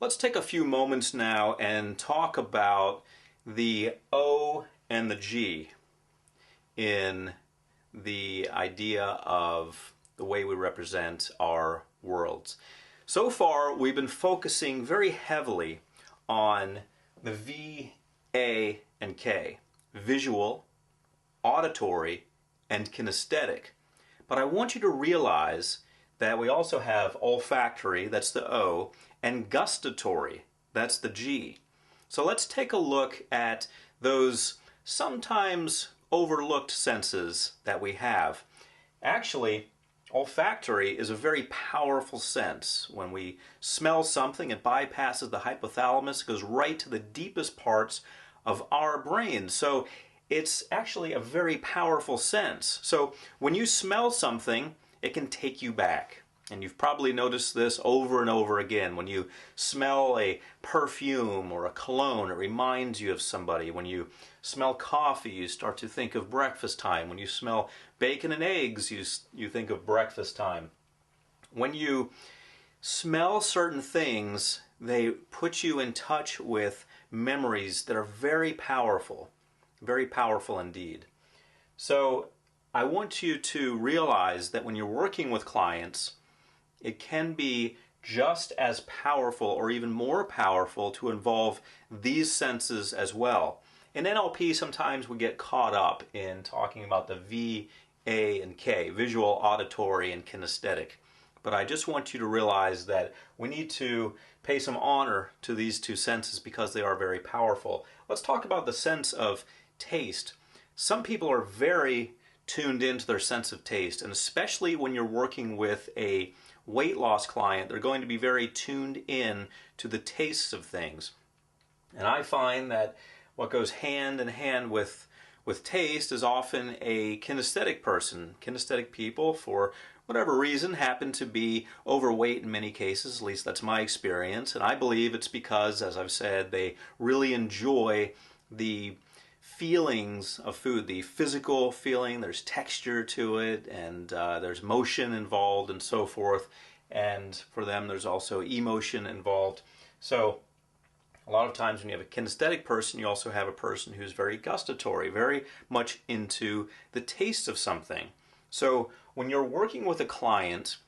Let's take a few moments now and talk about the O and the G in the idea of the way we represent our worlds. So far, we've been focusing very heavily on the V, A, and K, visual, auditory, and kinesthetic. But I want you to realize that we also have olfactory, that's the O, and gustatory, that's the G. So let's take a look at those sometimes overlooked senses that we have. Actually, olfactory is a very powerful sense. When we smell something, it bypasses the hypothalamus, goes right to the deepest parts of our brain. So it's actually a very powerful sense. So when you smell something, it can take you back. And you've probably noticed this over and over again. When you smell a perfume or a cologne, it reminds you of somebody. When you smell coffee, you start to think of breakfast time. When you smell bacon and eggs, you think of breakfast time. When you smell certain things, they put you in touch with memories that are very powerful indeed. So I want you to realize that when you're working with clients, it can be just as powerful or even more powerful to involve these senses as well. In NLP, sometimes we get caught up in talking about the V, A, and K, visual, auditory, and kinesthetic. But I just want you to realize that we need to pay some honor to these two senses because they are very powerful. Let's talk about the sense of taste. Some people are very tuned into their sense of taste, and especially when you're working with a weight loss client, they're going to be very tuned in to the tastes of things. And I find that what goes hand in hand with taste is often a kinesthetic person. Kinesthetic people, for whatever reason, happen to be overweight in many cases, at least that's my experience, and I believe it's because, as I've said, they really enjoy the feelings of food, the physical feeling, there's texture to it, and there's motion involved and so forth, and for them there's also emotion involved. So a lot of times when you have a kinesthetic person, you also have a person who's very gustatory, very much into the taste of something. So when you're working with a client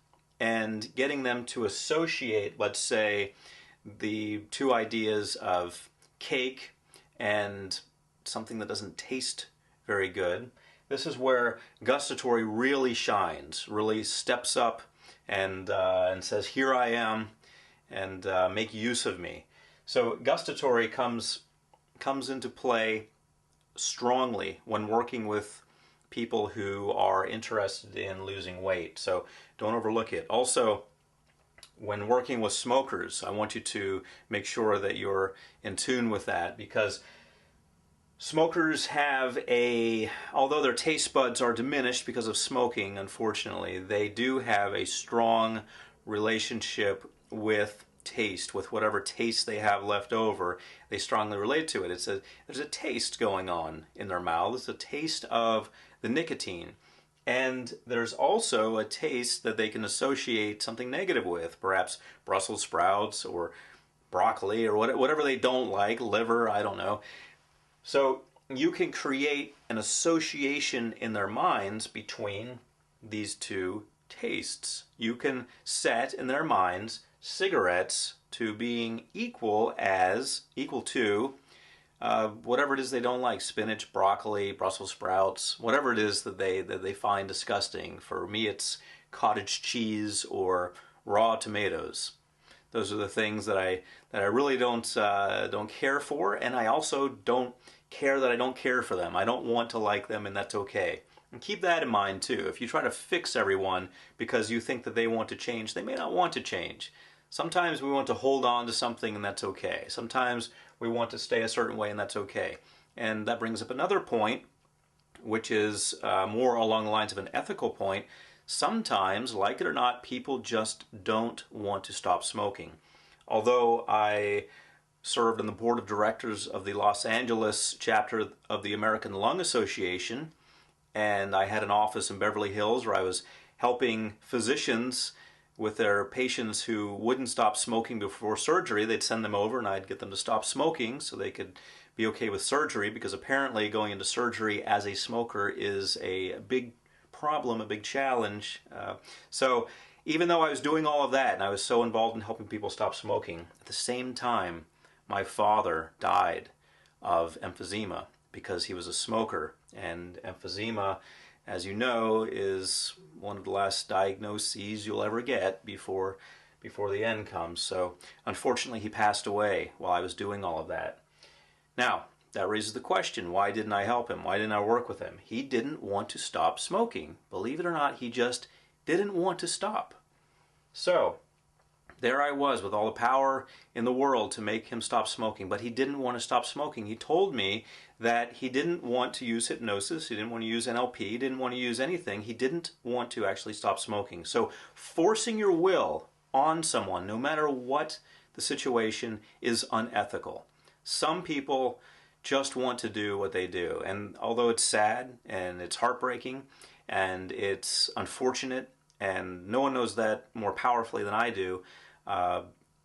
and getting them to associate, let's say, the two ideas of cake and something that doesn't taste very good, this is where gustatory really shines, really steps up and says, here I am, and make use of me. So gustatory comes into play strongly when working with people who are interested in losing weight. So don't overlook it. Also, when working with smokers, I want you to make sure that you're in tune with that, because smokers have although their taste buds are diminished because of smoking, unfortunately, they do have a strong relationship with taste, with whatever taste they have left over. They strongly relate to it. There's a taste going on in their mouths, a taste of the nicotine. And there's also a taste that they can associate something negative with, perhaps Brussels sprouts or broccoli or whatever they don't like, liver, I don't know. So you can create an association in their minds between these two tastes. You can set in their minds cigarettes to being equal to whatever it is they don't like, spinach, broccoli, Brussels sprouts, whatever it is that they find disgusting. For me, it's cottage cheese or raw tomatoes. Those are the things that I really don't care for, and I also don't care that I don't care for them. I don't want to like them, and that's okay. And keep that in mind too. If you try to fix everyone because you think that they want to change, they may not want to change. Sometimes we want to hold on to something, and that's okay. Sometimes we want to stay a certain way, and that's okay. And that brings up another point, which is more along the lines of an ethical point. Sometimes, like it or not, people just don't want to stop smoking. Although I served on the board of directors of the Los Angeles chapter of the American Lung Association, and I had an office in Beverly Hills where I was helping physicians with their patients who wouldn't stop smoking before surgery. They'd send them over and I'd get them to stop smoking so they could be okay with surgery, because apparently going into surgery as a smoker is a big problem, a big challenge. So even though I was doing all of that and I was so involved in helping people stop smoking, at the same time my father died of emphysema because he was a smoker. And emphysema, as you know, is one of the last diagnoses you'll ever get before the end comes. So unfortunately he passed away while I was doing all of that. Now, that raises the question, why didn't I help him? Why didn't I work with him? He didn't want to stop smoking. Believe it or not, he just didn't want to stop. So there I was with all the power in the world to make him stop smoking, but he didn't want to stop smoking. He told me that he didn't want to use hypnosis, he didn't want to use NLP, he didn't want to use anything. He didn't want to actually stop smoking. So forcing your will on someone, no matter what the situation, is unethical. Some people just want to do what they do, and although it's sad and it's heartbreaking and it's unfortunate, and no one knows that more powerfully than I do,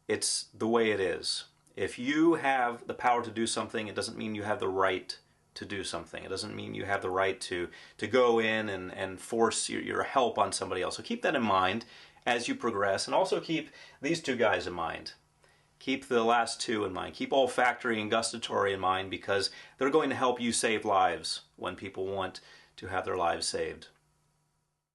it's the way it is. If you have the power to do something, it doesn't mean you have the right to do something. It doesn't mean you have the right to go in and force your help on somebody else. So keep that in mind as you progress, and also keep these two guys in mind. Keep the last two in mind. Keep olfactory and gustatory in mind, because they're going to help you save lives when people want to have their lives saved.